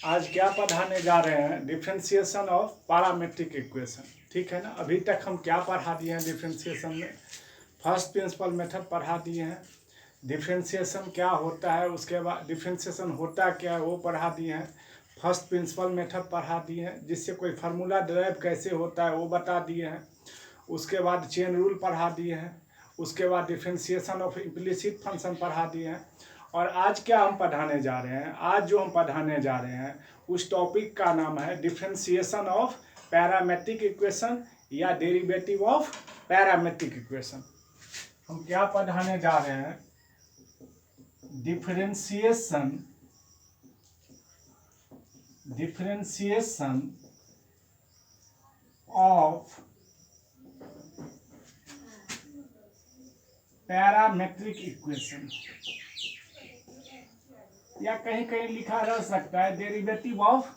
आज क्या पढ़ाने जा रहे हैं? Differentiation of parametric equation. ठीक है ना। अभी तक हम क्या पढ़ा दिए हैं डिफरेंशिएशन में? फर्स्ट प्रिंसिपल मेथड पढ़ा दिए हैं। डिफरेंशिएशन क्या होता है, उसके बाद डिफरेंशिएशन होता क्या है वो पढ़ा दिए हैं। फर्स्ट प्रिंसिपल मेथड पढ़ा दिए हैं, जिससे कोई फार्मूला डिराइव कैसे होता है वो बता दिए हैं। उसके बाद चेन रूल पढ़ा दिए हैं। उसके बाद डिफरेंशिएशन ऑफ इम्प्लिसिट फंक्शन पढ़ा दिए हैं। और आज क्या हम पढ़ाने जा रहे हैं? आज जो हम पढ़ाने जा रहे हैं उस टॉपिक का नाम है डिफरेंशिएशन ऑफ पैरामेट्रिक इक्वेशन या डेरिवेटिव ऑफ पैरामेट्रिक इक्वेशन। हम क्या पढ़ाने जा रहे हैं? डिफरेंशिएशन ऑफ पैरामेट्रिक इक्वेशन, या कहीं कहीं लिखा रह सकता है डेरिवेटिव ऑफ,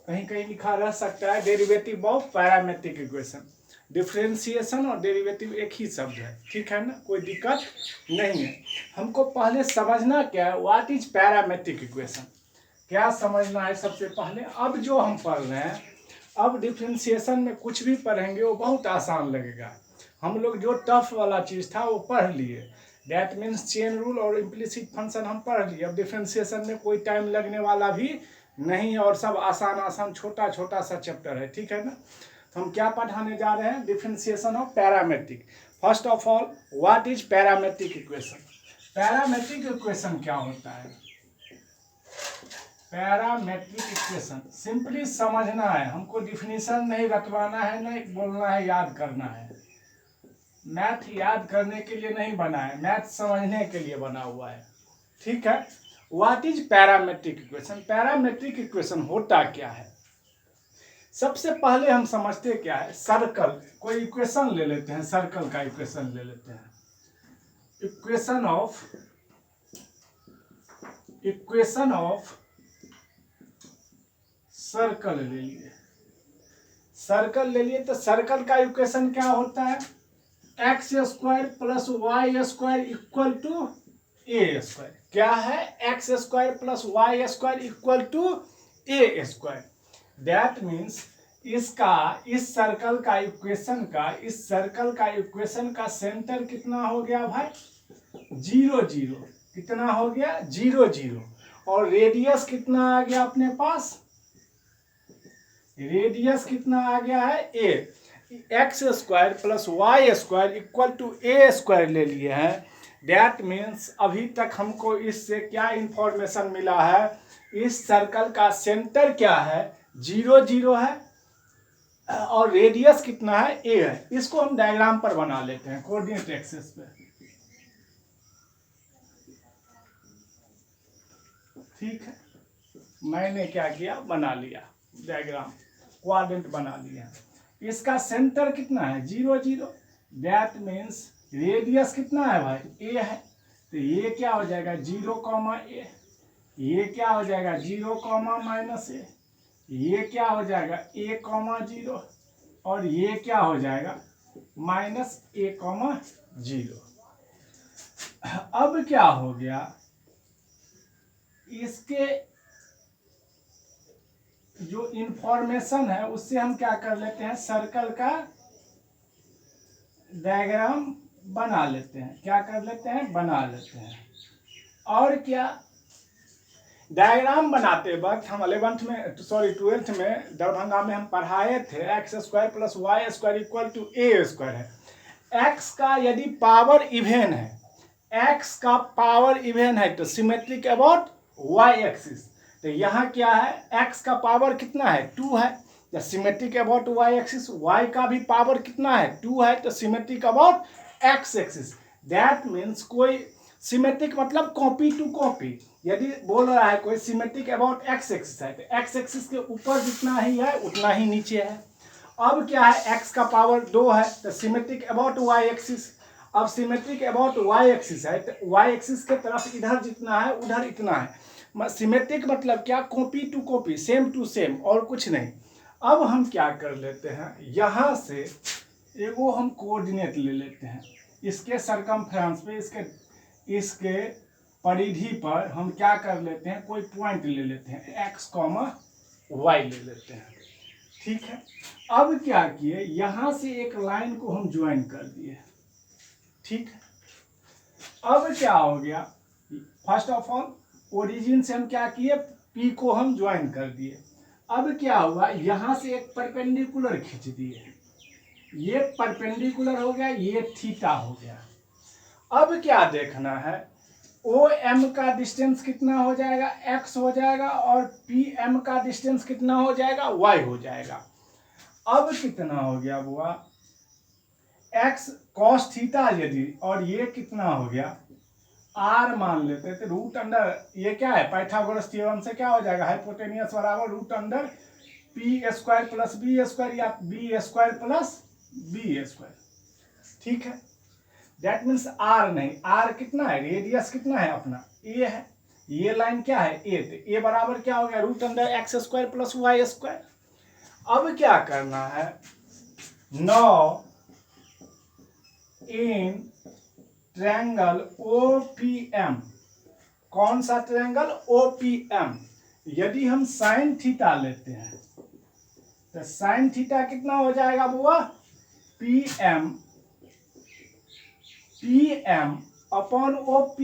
कहीं कहीं लिखा रह सकता है derivative of parametric equation. Differentiation और डेरिवेटिव एक ही शब्द है, ठीक है ना, कोई दिक्कत नहीं है। हमको पहले समझना क्या है, व्हाट इज पैरामेट्रिक इक्वेशन, क्या समझना है सबसे पहले। अब जो हम पढ़ रहे हैं, अब डिफरेंशिएशन में कुछ भी पढ़ेंगे वो बहुत आसान लगेगा। हम लोग जो टफ वाला चीज़ था वो पढ़ लिए, दैट मीन्स चेन रूल और इम्प्लिसिट फंक्शन हम पढ़ लिए। अब डिफरेंशिएशन में कोई टाइम लगने वाला भी नहीं है और सब आसान आसान छोटा छोटा सा चैप्टर है, ठीक है ना। तो हम क्या पढ़ाने जा रहे हैं? Differentiation of parametric. First of all, what is parametric equation? Parametric equation क्या होता है? पैरामेट्रिक इक्वेशन सिंपली समझना है, हमको डिफिनीशन नहीं रटवाना है, नहीं बोलना है, याद करना है। मैथ याद करने के लिए नहीं बना है, मैथ समझने के लिए बना हुआ है, ठीक है। What is parametric equation? Parametric equation होता क्या है? सबसे पहले हम समझते क्या है, सर्कल, कोई इक्वेशन ले लेते हैं, सर्कल का इक्वेशन ले लेते हैं। इक्वेशन ऑफ सर्कल ले लिए, सर्कल ले लिए, तो सर्कल का इक्वेशन क्या होता है? X square plus y square equal to a square. क्या है? X square plus y square equal to a square. That means इसका, इस सर्कल का इक्वेशन का सेंटर कितना हो गया भाई? 0 0। कितना हो गया? 0 0। और रेडियस कितना आ गया अपने पास? रेडियस कितना आ गया है? A. X square plus y square equal to a square ले लिए हैं। दैट मीन्स अभी तक हमको इससे क्या इंफॉर्मेशन मिला है? इस सर्कल का सेंटर क्या है? 0 0 है और रेडियस कितना है? ए है। इसको हम डायग्राम पर बना लेते हैं, कोऑर्डिनेट एक्सिस पे, ठीक है। मैंने क्या किया, बना लिया डायग्राम, कोऑर्डिनेट बना लिया। इसका सेंटर कितना है? 0 0। दैट मीन्स रेडियस कितना है भाई? ए है। तो ये क्या हो जाएगा? 0 कॉमा ए। ये क्या हो जाएगा? 0 कॉमा माइनस ए। ये क्या हो जाएगा? ए कॉमा 0। और ये क्या हो जाएगा? माइनस ए कॉमा 0। अब क्या हो गया? इसके जो इंफॉर्मेशन है उससे हम क्या कर लेते हैं, सर्कल का डायग्राम बना लेते हैं। क्या कर लेते हैं? बना लेते हैं। और क्या, डायग्राम बनाते वक्त हम 12th में दरभंगा में हम पढ़ाए थे, x square plus y square equal to a square है। एक्स का यदि पावर इवन है, एक्स का पावर इवन है तो सिमेट्रिक अबाउट वाई एक्सिस। तो यहाँ क्या है? x का पावर कितना है? 2 है, तो symmetric about y axis. y का भी पावर कितना है? 2 है, तो symmetric about x axis. That means कोई सिमेट्रिक मतलब कॉपी टू कॉपी। यदि बोल रहा है कोई सिमेट्रिक अबाउट x एक्सिस है, तो x एक्सिस के ऊपर जितना ही है उतना ही नीचे है। अब क्या है? x का पावर 2 है, तो सिमेट्रिक अबाउट y एक्सिस। अब सिमेट्रिक अबाउट y एक्सिस है, तो y एक्सिस के तरफ इधर जितना है उधर इतना है। सिमेट्रिक मतलब क्या? Copy to copy, same to same, और कुछ नहीं। अब हम क्या कर लेते हैं, यहाँ से एगो हम कोऑर्डिनेट ले लेते हैं, इसके सरकमफ्रेंस पे, इसके परिधि पर हम क्या कर लेते हैं, कोई पॉइंट ले लेते हैं, x, y ले लेते हैं। ठीक है, अब क्या किए, यहां से एक लाइन को हम ज्वाइन कर दिए। ठीक है, अब क्या हो गया, फर्स्ट ऑफ ऑल ओरिजिन से हम क्या किए, P को हम ज्वाइन कर दिए। अब क्या हुआ, यहां से एक परपेंडिकुलर खींच दिए, ये परपेंडिकुलर हो गया, ये थीटा हो गया। अब क्या देखना है, ओ एम का डिस्टेंस कितना हो जाएगा, x हो जाएगा, और पी एम का डिस्टेंस कितना हो जाएगा, y हो जाएगा। अब कितना हो गया बुआ, x cos थीटा यदि, और ये कितना हो गया, r मान लेते थे, रूट अंडर, ये क्या है, पाइथागोरस थ्योरम से क्या हो जाएगा, हाइपोटेनियस बराबर root under p square plus b square, या b square plus b square. ठीक है, दैट मीन्स r नहीं, r कितना है, रेडियस कितना है अपना, a है, ये लाइन क्या है, a, तो a बराबर क्या हो गया, root under x square plus y square. अब क्या करना है, नाउ इन ट्रायंगल OPM, कौन सा ट्रायंगल, OPM, यदि हम साइन थीटा लेते हैं तो साइन थीटा कितना हो जाएगा बुआ, PM upon OP,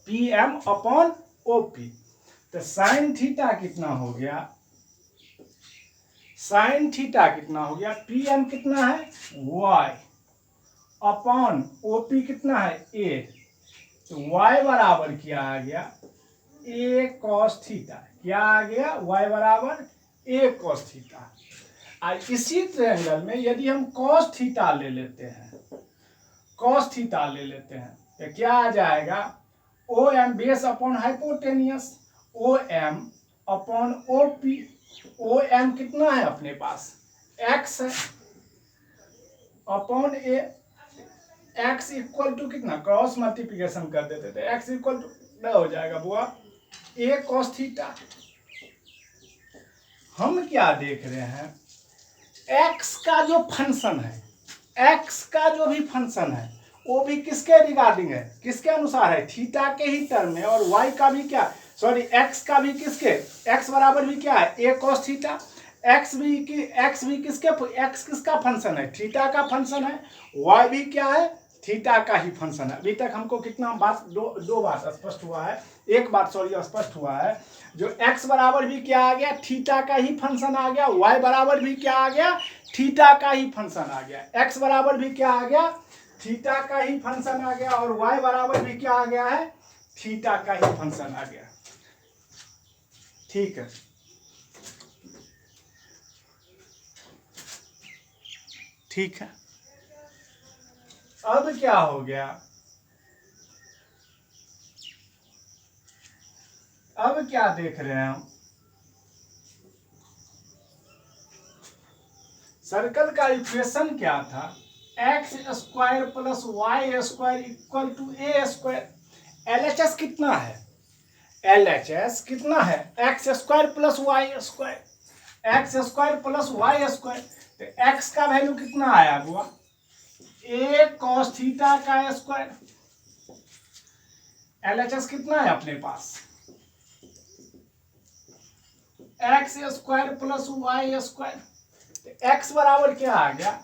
PM upon OP। तो साइन थीटा कितना हो गया, साइन थीटा कितना हो गया, PM कितना है, y अपॉन OP कितना है, a, तो y बराबर क्या आ गया, a cos थीटा, क्या आ गया, y बराबर a cos थीटा। आज इसी ट्रायंगल में यदि हम cos थीटा ले लेते हैं, cos थीटा ले लेते हैं, तो क्या आ जाएगा, OM base upon hypotenuse, OM upon OP, OM कितना है अपने पास, x है, upon a, x equal to कितना, क्रॉस मल्टीप्लिकेशन कर देते थे, x इक्वल टू क्या हो जाएगा बुआ, a cos थीटा। हम क्या देख रहे हैं, x का जो फंक्शन है, x का जो भी फंक्शन है वो भी किसके रिगार्डिंग है, किसके अनुसार है, थीटा के ही टर्म में, और y का भी क्या, सॉरी x का भी किसके, x बराबर भी क्या है, a cos थीटा, x भी किसके, x किसका फंक्शन है, थीटा का फंक्शन है, y भी क्या है, थीटा का ही फंक्शन है। अभी तक हमको कितना बात, दो बात स्पष्ट हुआ है, एक बात सॉरी स्पष्ट हुआ है, जो x बराबर भी क्या आ गया, थीटा का ही फंक्शन आ गया, y बराबर भी क्या आ गया, थीटा का ही फंक्शन आ गया, x बराबर भी क्या आ गया, थीटा का ही फंक्शन आ गया, और y बराबर भी क्या आ गया है, थीटा का ही फंक्शन आ गया। ठीक है, ठीक है, अब क्या हो गया, अब क्या देख रहे हैं हम, सर्कल का इक्वेशन क्या था, x square plus y square equal to a square. LHS कितना है, LHS कितना है, x square plus y square, x square plus y square, तो एक्स का वैल्यू कितना आया हुआ, a cos थीटा का स्क्वायर। LHS कितना है अपने पास, x square plus y square, x बराबर क्या आ गया,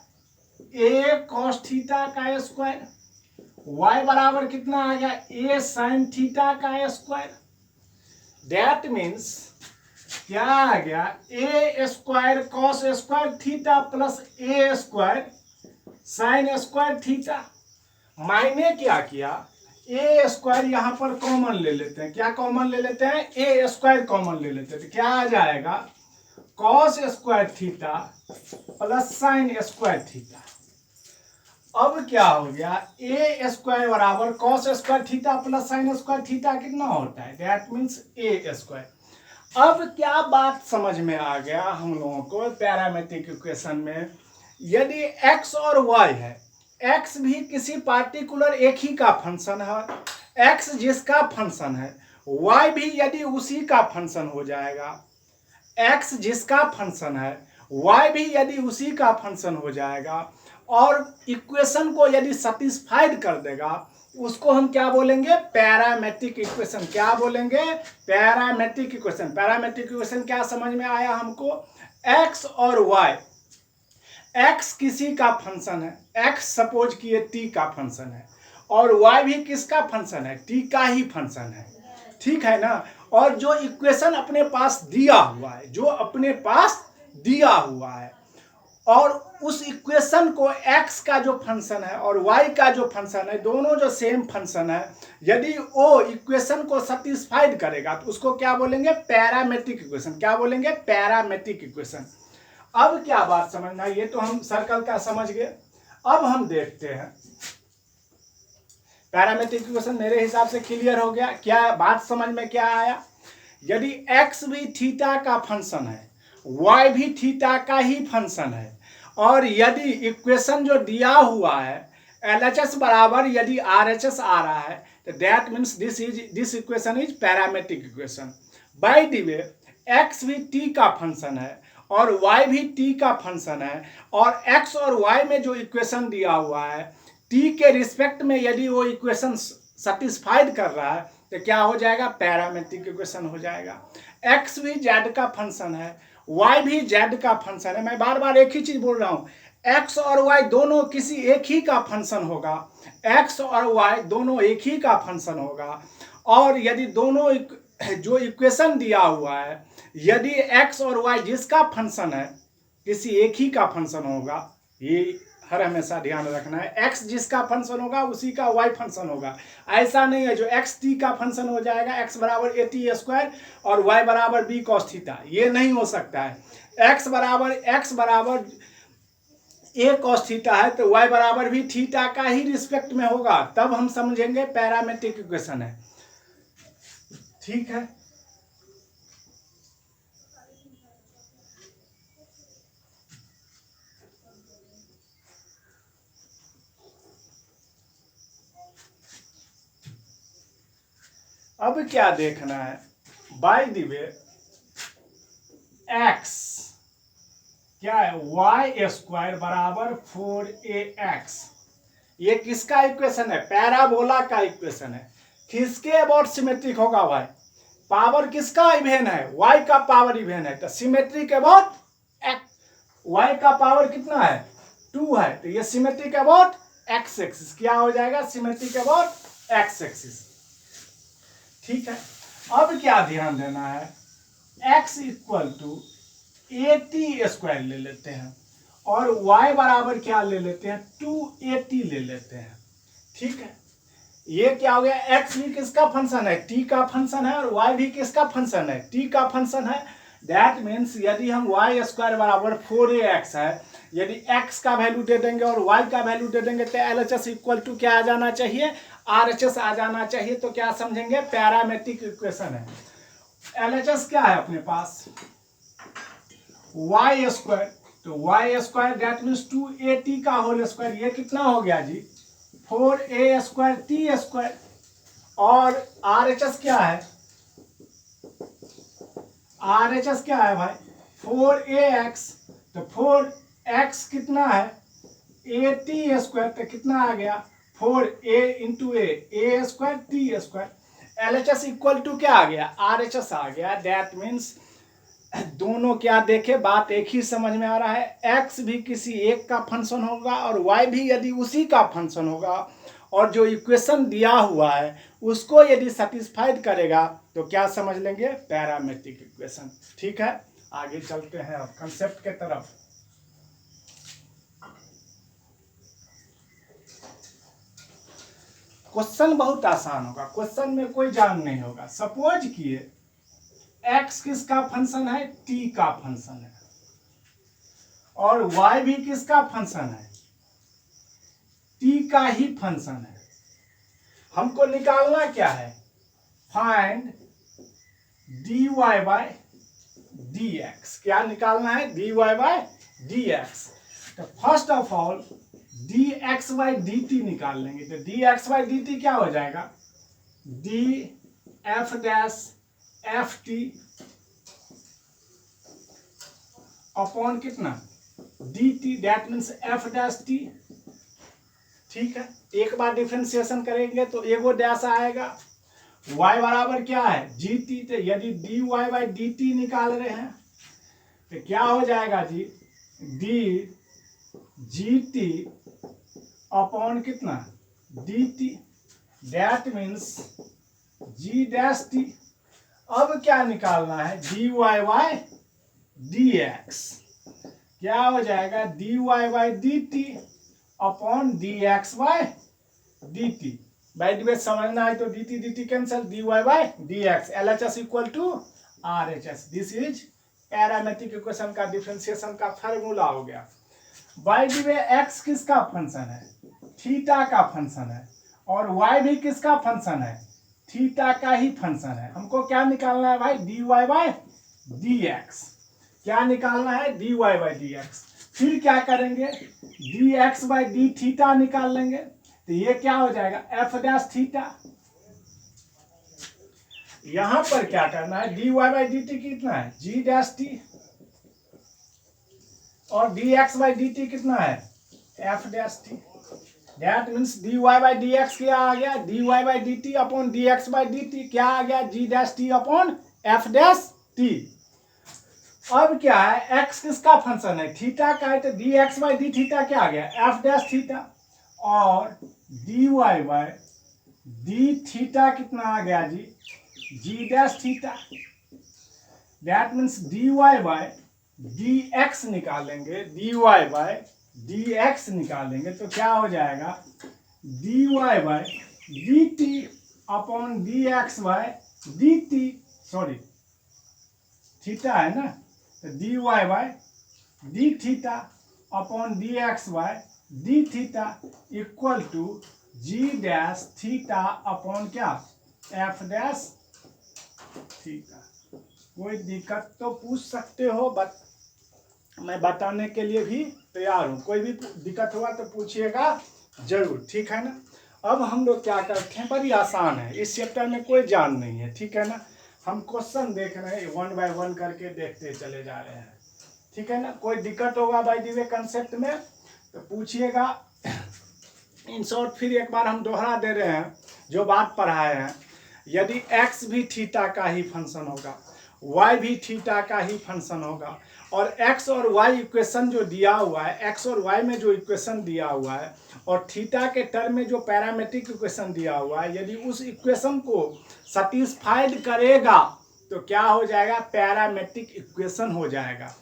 a cos थीटा का स्क्वायर, y बराबर कितना आ गया, a sin थीटा का स्क्वायर। दैट मीन्स क्या आ गया, a square cos square theta plus a square sin square theta. मायने क्या किया, a स्क्वायर यहां पर कॉमन ले लेते हैं, क्या कॉमन ले लेते हैं, a स्क्वायर कॉमन ले लेते हैं, तो क्या आ जाएगा, cos square theta plus sin square theta. अब क्या हो गया, a स्क्वायर बराबर cos square theta plus sin square theta कितना होता है, दैट मीन्स a स्क्वायर। अब क्या बात समझ में आ गया हम लोगों को पैरामेट्रिक इक्वेशन में, यदि x और y है, x भी किसी पार्टिकुलर एक ही का फंक्शन है, x जिसका फंक्शन है, y भी यदि उसी का फंक्शन हो जाएगा, x जिसका फंक्शन है y भी यदि उसी का फंक्शन हो जाएगा, और इक्वेशन को यदि सेटिस्फाइड कर देगा, उसको हम क्या बोलेंगे, पैरामेट्रिक इक्वेशन। क्या बोलेंगे, पैरामेट्रिक इक्वेशन। पैरामेट्रिक इक्वेशन क्या समझ में आया हमको, x और y, x किसी का फंक्शन है, x सपोज किए t का फंक्शन है, और y भी किसका फंक्शन है, t का ही फंक्शन है, ठीक है ना। और जो इक्वेशन अपने पास दिया हुआ है, जो अपने पास दिया हुआ है, और उस इक्वेशन को x का जो फंक्शन है और y का जो फंक्शन है, दोनों जो सेम फंक्शन है, यदि वो इक्वेशन को सेटिस्फाइड करेगा तो उसको क्या बोलेंगे, पैरामेट्रिक इक्वेशन। क्या बोलेंगे, पैरामेट्रिक इक्वेशन। अब क्या बात समझना, ये तो हम सर्कल का समझ गए। अब हम देखते हैं पैरामेट्रिक इक्वेशन, मेरे हिसाब से क्लियर हो गया। क्या बात समझ में क्या आया, यदि x भी थीटा का फंक्शन है, y भी थीटा का ही फंक्शन है, और यदि इक्वेशन जो दिया हुआ है LHS बराबर यदि RHS आ रहा है, तो that means this equation is parametric equation. By the way x भी t का फंक्शन है और y भी t का फंक्शन है, और x और y में जो इक्वेशन दिया हुआ है t के रिस्पेक्ट में यदि वो इक्वेशन सेटिस्फाइड कर रहा है, तो क्या हो जाएगा, पैरामेट्रिक इक्वेशन हो जाएगा। x भी z का फंक्शन है, y भी z का फंक्शन है। मैं बार बार एक ही चीज बोल रहा हूं, x और y दोनों किसी एक ही का फंक्शन होगा, x और y दोनों एक ही का फंक्शन होगा। और यदि दोनों जो इक्वेशन दिया हुआ है, यदि x और y जिसका फंक्शन है किसी एक ही का फंक्शन होगा, ये हर हमेशा ध्यान रखना है, x जिसका फंक्शन होगा उसी का y फंक्शन होगा। ऐसा नहीं है जो x t का फंक्शन हो जाएगा, x बराबर a t स्क्वायर और y बराबर b cos थीटा, ये नहीं हो सकता है। x बराबर a cos थीटा है तो y बराबर भी थीटा का ही रिस्पेक्ट में होगा, तब हम समझेंगे पैरामेट्रिक इक्वेशन है, ठीक है। अब क्या देखना है, बाय द वे x क्या है, y स्क्वायर बराबर 4ax, ये किसका इक्वेशन है, पैराबोला का इक्वेशन है। किसके अबाउट सिमेट्रिक होगा भाई, पावर किसका इवेन है, y का पावर इवेन है, तो सिमेट्रिक अबाउट y का पावर कितना है, 2 है, तो ये सिमेट्रिक अबाउट x एक्सिस। क्या हो जाएगा, सिमेट्रिक अबाउट x एक्सिस, ठीक है। अब क्या ध्यान देना है, x equal to AT square ले लेते हैं और y बराबर क्या ले लेते हैं, 2AT ले लेते हैं, ठीक है। ये क्या हो गया, x भी किसका फंक्शन है, t का फंक्शन है, और y भी किसका फंक्शन है, t का फंक्शन है। दैट मीन्स यदि हम y स्क्वायर बराबर 4ax है, यदि x का वैल्यू दे देंगे और y का वैल्यू दे देंगे, तो LHS इक्वल टू क्या आ जाना चाहिए, RHS आ जाना चाहिए। तो क्या समझेंगे, पैरामेट्रिक इक्वेशन है। LHS क्या है अपने पास, y स्क्वायर, तो y square that means 2AT का होल स्क्वायर, ये कितना हो गया जी, 4a स्क्वायर t स्क्वायर, और RHS क्या है, RHS क्या है भाई, 4ax, तो 4x कितना है, AT स्क्वायर, तो कितना आ गया, 4a into a square t square. LHS equal to क्या आ गया, RHS आ गया। दैट मीन्स दोनों क्या देखे, बात एक ही समझ में आ रहा है, x भी किसी एक का फंक्शन होगा और y भी यदि उसी का फंक्शन होगा, और जो इक्वेशन दिया हुआ है उसको यदि सेटिस्फाइड करेगा, तो क्या समझ लेंगे, पैरामेट्रिक इक्वेशन, ठीक है। आगे चलते हैं अब कंसेप्ट के तरफ। क्वेश्चन बहुत आसान होगा, क्वेश्चन में कोई जान नहीं होगा। सपोज किए x किसका फंक्शन है, t का फंक्शन है, और y भी किसका फंक्शन है, t का ही फंक्शन है। हमको निकालना क्या है, फाइंड dy बाय dx। क्या निकालना है, dy बाय dx। तो first of all dx by dt निकाल लेंगे, तो dx बाय dt क्या हो जाएगा, df डैश ft अपॉन कितना, dt, that means f dash t, ठीक है, एक बार डिफ्रेंसिएशन करेंगे तो एगो डैश आएगा। y बराबर क्या है जी टी, तो यदि dy बाई डी टी निकाल रहे हैं तो क्या हो जाएगा g, d g t upon कितना d t, that means g dash t. अब क्या निकालना है, d y by d x, क्या हो जाएगा d y by d t upon d x by d t. By d समझना है तो d t cancel, d y by d x, L H S equal to R H S. This is parametric equation का differentiation का formula हो गया। By D way x किसका function है, theta का फंक्शन है, और वाई भी किसका फंक्शन है, थीटा का ही फंक्शन है। हमको क्या निकालना है भाई, d y by d x, क्या निकालना है d y by d x. फिर क्या करेंगे, d x by d theta निकाल लेंगे, तो ये क्या हो जाएगा एफ डैश थीटा। यहां पर क्या करना है, d y by d t कितना है जी डैश टी, और d x by d t कितना है f dash t. That means d y by d x क्या आ गया, d y by d t upon d x by d t, क्या आ गया g dash t upon f dash t. अब क्या है, x किसका फंक्शन है, थीटा का है, तो d x by d theta क्या आ गया एफ डैश थीटा, और d y by d theta कितना आ गया g dash theta. That means d y by d x निकालेंगे, d y by d x निकालेंगे तो क्या हो जाएगा d y by d t upon d x by d t, sorry theta है ना, तो d y by d theta upon d x by d theta equal to g dash theta upon क्या f dash theta. कोई दिक्कत तो पूछ सकते हो, मैं बताने के लिए भी तैयार हूँ, कोई भी दिक्कत हुआ तो पूछिएगा जरूर, ठीक है ना। अब हम लोग क्या करते हैं, बड़ी आसान है, इस चैप्टर में कोई जान नहीं है, ठीक है ना। हम क्वेश्चन देख रहे हैं, वन बाय वन करके देखते चले जा रहे हैं, ठीक है ना। कोई दिक्कत होगा बाय द वे कंसेप्ट में तो पूछिएगा। इन शॉर्ट फिर एक बार हम दोहरा दे रहे हैं जो बात पढ़ाए हैं। यदि x भी थीटा का ही फंक्शन होगा, y भी थीटा का ही फंक्शन होगा, और x और y इक्वेशन जो दिया हुआ है, x और y में जो इक्वेशन दिया हुआ है, और थीटा के टर्म में जो पैरामेट्रिक इक्वेशन दिया हुआ है, यदि उस इक्वेशन को सेटिस्फाइड करेगा तो क्या हो जाएगा, पैरामेट्रिक इक्वेशन हो जाएगा।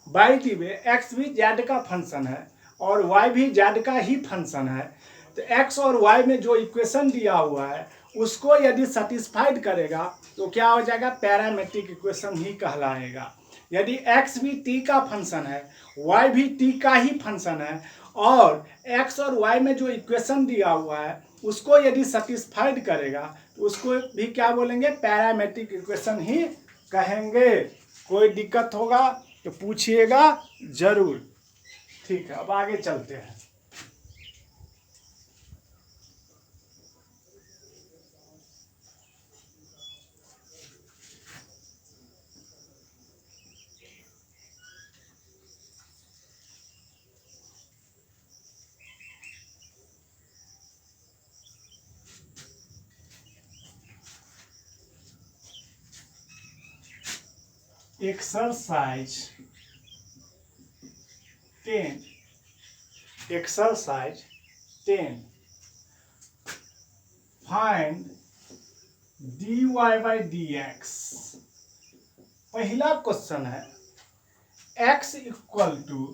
बाय द वे x भी z का फंक्शन है और y भी z का ही फंक्शन है, तो x और y में जो इक्वेशन दिया हुआ है उसको यदि सेटिस्फाइड करेगा तो क्या हो जाएगा, पैरामेट्रिक इक्वेशन ही कहलाएगा। यदि x भी t का फंक्शन है, y भी t का ही फंक्शन है, और x और y में जो इक्वेशन दिया हुआ है उसको यदि सेटिस्फाइड करेगा तो उसको भी क्या बोलेंगे, पैरामेट्रिक इक्वेशन ही कहेंगे। कोई दिक्कत होगा तो पूछिएगा जरूर, ठीक है। अब आगे चलते हैं। Exercise 10 find dy by d x. पहला क्वेश्चन है x equal to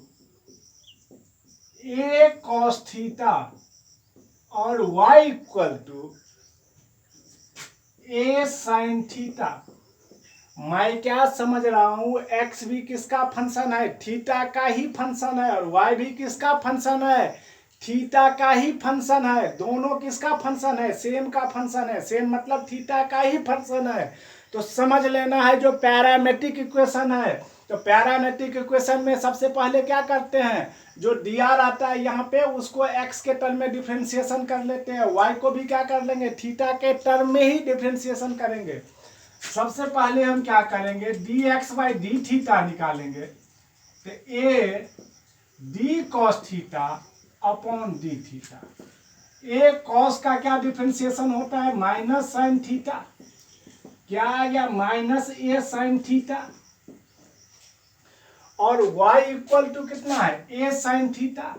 a cos theta और y equal to a sin theta. मैं क्या समझ रहा हूँ, x भी किसका फंक्शन है, थीटा का ही फंक्शन है, और y भी किसका फंक्शन है, थीटा का ही फंक्शन है। दोनों किसका फंक्शन है, सेम का फंक्शन है, सेम मतलब थीटा का ही फंक्शन है। तो समझ लेना है जो पैरामेट्रिक इक्वेशन है, तो पैरामेट्रिक इक्वेशन में सबसे पहले क्या करते हैं, जो दिया रहता है यहाँ पे उसको x के टर्म में डिफ्रेंशिएशन कर लेते हैं, y को भी क्या कर लेंगे, थीटा के टर्म में ही डिफ्रेंशिएशन करेंगे। सबसे पहले हम क्या करेंगे, d x by d theta निकालेंगे, तो A D cos theta upon d theta. A cos का क्या डिफ्रेंसिएशन होता है, माइनस साइन थीटा, क्या आ गया माइनस ए साइन थीटा, और y इक्वल टू कितना है ए साइन थीटा,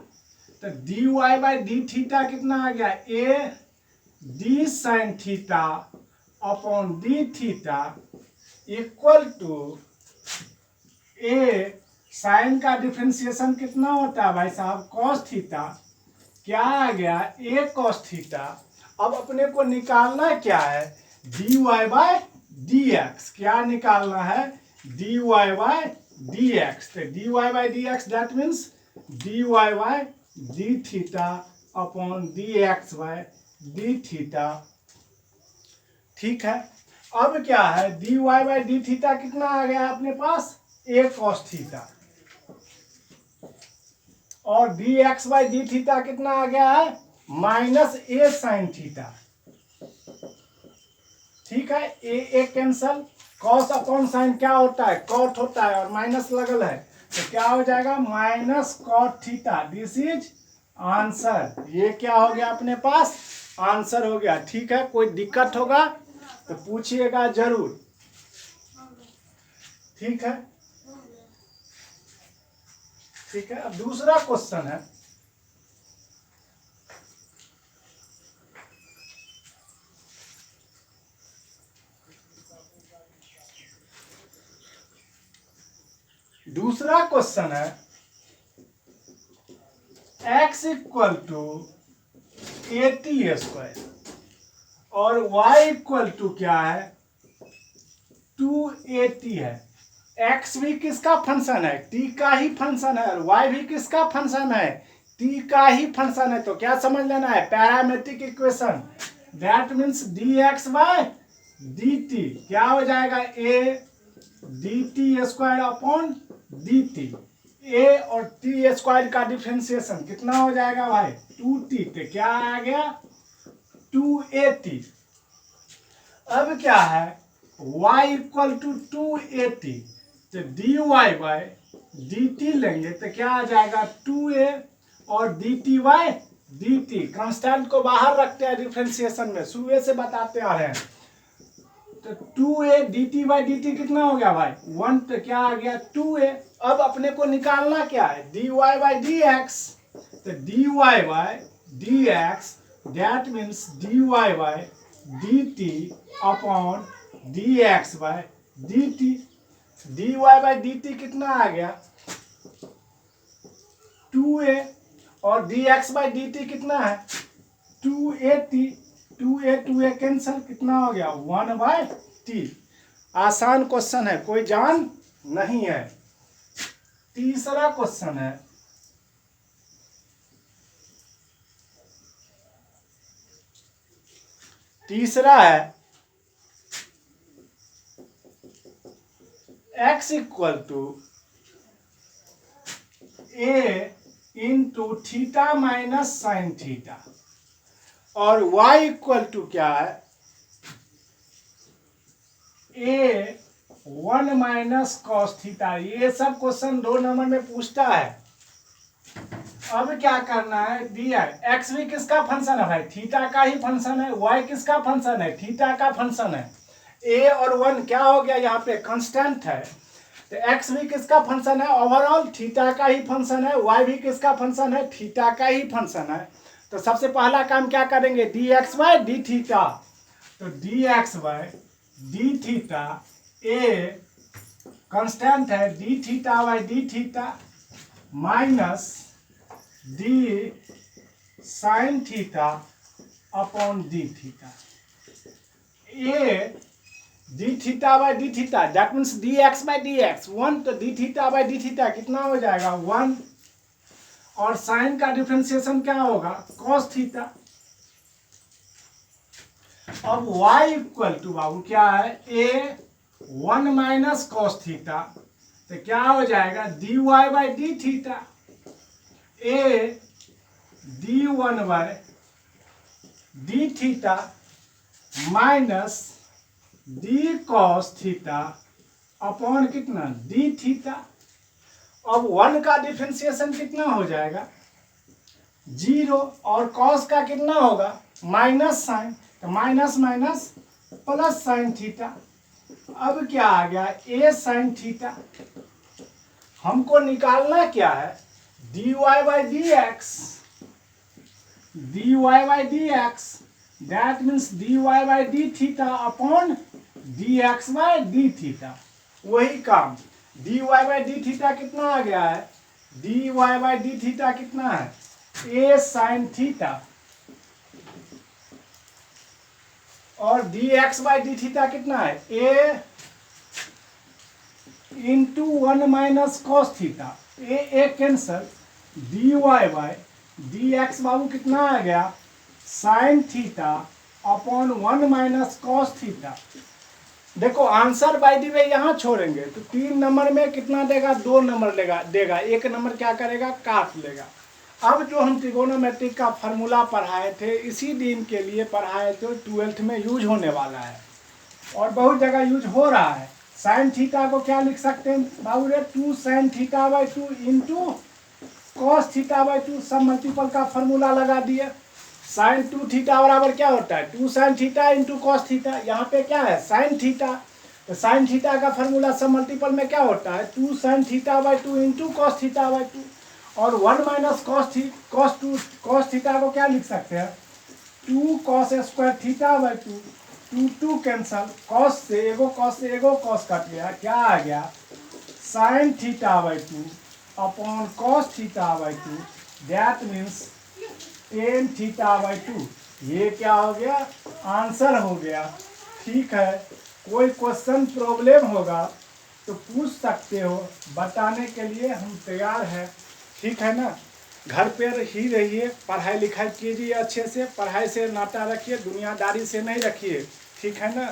तो dy बाई डी थीटा कितना आ गया a d sine theta upon d theta equal to a sine का डिफ्रेंसिएशन कितना होता है भाई साहब कॉस थीटा, क्या आ गया ए कॉस थीटा। अब अपने को निकालना क्या है dy बाय डी एक्स, क्या निकालना है dy बाय डी एक्स, तो dy by d x that means dy by d theta upon d x by d theta. ठीक है, अब क्या है dy बाय डी थीटा कितना आ गया अपने पास ए कॉस थीटा, और d x by d theta कितना आ गया है माइनस ए साइन थीटा। ठीक है, ए कैंसल, कॉस अपॉन साइन क्या होता है कॉट होता है, और माइनस लगल है तो क्या हो जाएगा minus cot theta. This is answer, ये क्या हो गया अपने पास आंसर हो गया। ठीक है, कोई दिक्कत होगा तो पूछिएगा जरूर। ठीक है, ठीक है, अब दूसरा क्वेश्चन है x इक्वल टू 80 स्क्वायर और y इक्वल टू क्या है 280 है। x भी किसका फंक्शन है t का ही फंक्शन है, और y भी किसका फंक्शन है t का ही फंक्शन है। तो क्या समझ लेना है parametric equation, that means dx by dt क्या हो जाएगा a dt square upon dt, a और t स्क्वायर का डिफ्रेंसिएशन कितना हो जाएगा भाई 2t, तो क्या आ गया 280। अब क्या है y इक्वल टू 280, तो dy बाय dt लेंगे तो क्या आ जाएगा 2a और dt बाय dt, कांस्टेंट को बाहर रखते हैं डिफ्रेंसिएशन में, शुरू से बताते आ रहे हैं। तो 2a dt बाई dt कितना हो गया भाई 1, तो क्या आ गया 2a। अब अपने को निकालना क्या है dy बाई dx, तो dy by dx that means dy by dt upon dx by dt, dy by dt कितना आ गया 2a और dx बाई dt कितना है 280, 2a कैंसल कितना हो गया 1 बाय t। आसान क्वेश्चन है, कोई जान नहीं है। तीसरा क्वेश्चन है x equal to a into theta minus sine theta, और y इक्वल टू क्या है a 1 माइनस कॉस थीटा। ये सब क्वेश्चन 2 नंबर में पूछता है। अब क्या करना है दिया x भी किसका फंक्शन है भाई थीटा का ही फंक्शन है, y किसका फंक्शन है थीटा का फंक्शन है, a और 1 क्या हो गया यहाँ पे कांस्टेंट है, तो x भी किसका फंक्शन है ओवरऑल थीटा का ही फंक्शन है, y भी किसका फंक्शन है थीटा का ही फंक्शन है। तो सबसे पहला काम क्या करेंगे dx बाय डी थीटा, तो dx by d theta a constant है d theta by d theta minus d sine theta upon d theta, a d theta by d theta that means d x by d x 1, तो d theta by d theta कितना हो जाएगा 1, और sign का differentiation क्या होगा cos theta. अब y equal to बाबू क्या है a 1 माइनस कॉस थीटा, तो क्या हो जाएगा dy by d theta, a d1 by d theta minus d cos theta upon कितना डी थीटा। अब 1 का डिफरेंशिएशन कितना हो जाएगा 0 और कॉस का कितना होगा माइनस साइन, तो minus minus plus sine theta. अब क्या आ गया ए साइन थीटा। हमको निकालना क्या है dy by d x, dy by d x that means dy by d theta upon dx by d theta. वही काम dy बाई डी थीटा कितना आ गया है, dy बाई डी थीटा कितना है a साइन थीटा, और dx बाई डी थीटा कितना है a into 1 minus cos theta, a cancel, dy by d x बाबू कितना आ गया sine theta upon 1 minus cos theta. देखो आंसर बाई दी वे यहाँ छोड़ेंगे तो 3 नंबर में कितना देगा 2 नंबर देगा, 1 नंबर क्या करेगा काट लेगा। अब जो हम ट्रिगोनोमेट्रिक का फार्मूला पढ़ाए थे इसी दिन के लिए पढ़ाए थे, 12th में यूज होने वाला है और बहुत जगह यूज हो रहा है। साइन थीटा को क्या लिख सकते हैं बाबू रे 2 sine theta by 2 into cos theta by 2, सब मल्टीपल का फार्मूला लगा दिए। साइन 2 थीटा बराबर क्या होता है 2 sine theta into cos theta, यहाँ पे क्या है साइन थीटा, तो साइन थीटा का फार्मूला सब मल्टीपल में क्या होता है 2 sine theta by 2 into cos theta by 2, और 1 माइनस कॉस थीटा को क्या लिख सकते हैं 2 cos square theta by 2, 2 cancel, cos से एगो कॉस कट गया, क्या आ गया sine theta by 2 upon cos theta by 2 that means tan theta by 2। ये क्या हो गया आंसर हो गया। ठीक है, कोई क्वेश्चन प्रॉब्लम होगा तो पूछ सकते हो, बताने के लिए हम तैयार हैं। ठीक है ना, घर पर ही रहिए, पढ़ाई लिखाई कीजिए अच्छे से, पढ़ाई से नाता रखिए, दुनियादारी से नहीं रखिए। ठीक है ना,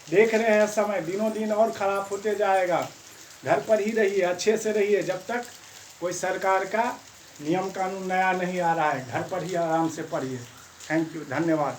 देख रहे हैं समय दिनों दिन और ख़राब होते जाएगा। घर पर ही रहिए, अच्छे से रहिए, जब तक कोई सरकार का नियम कानून नया नहीं आ रहा है। घर पर ही आराम से पढ़िए। थैंक यू, धन्यवाद।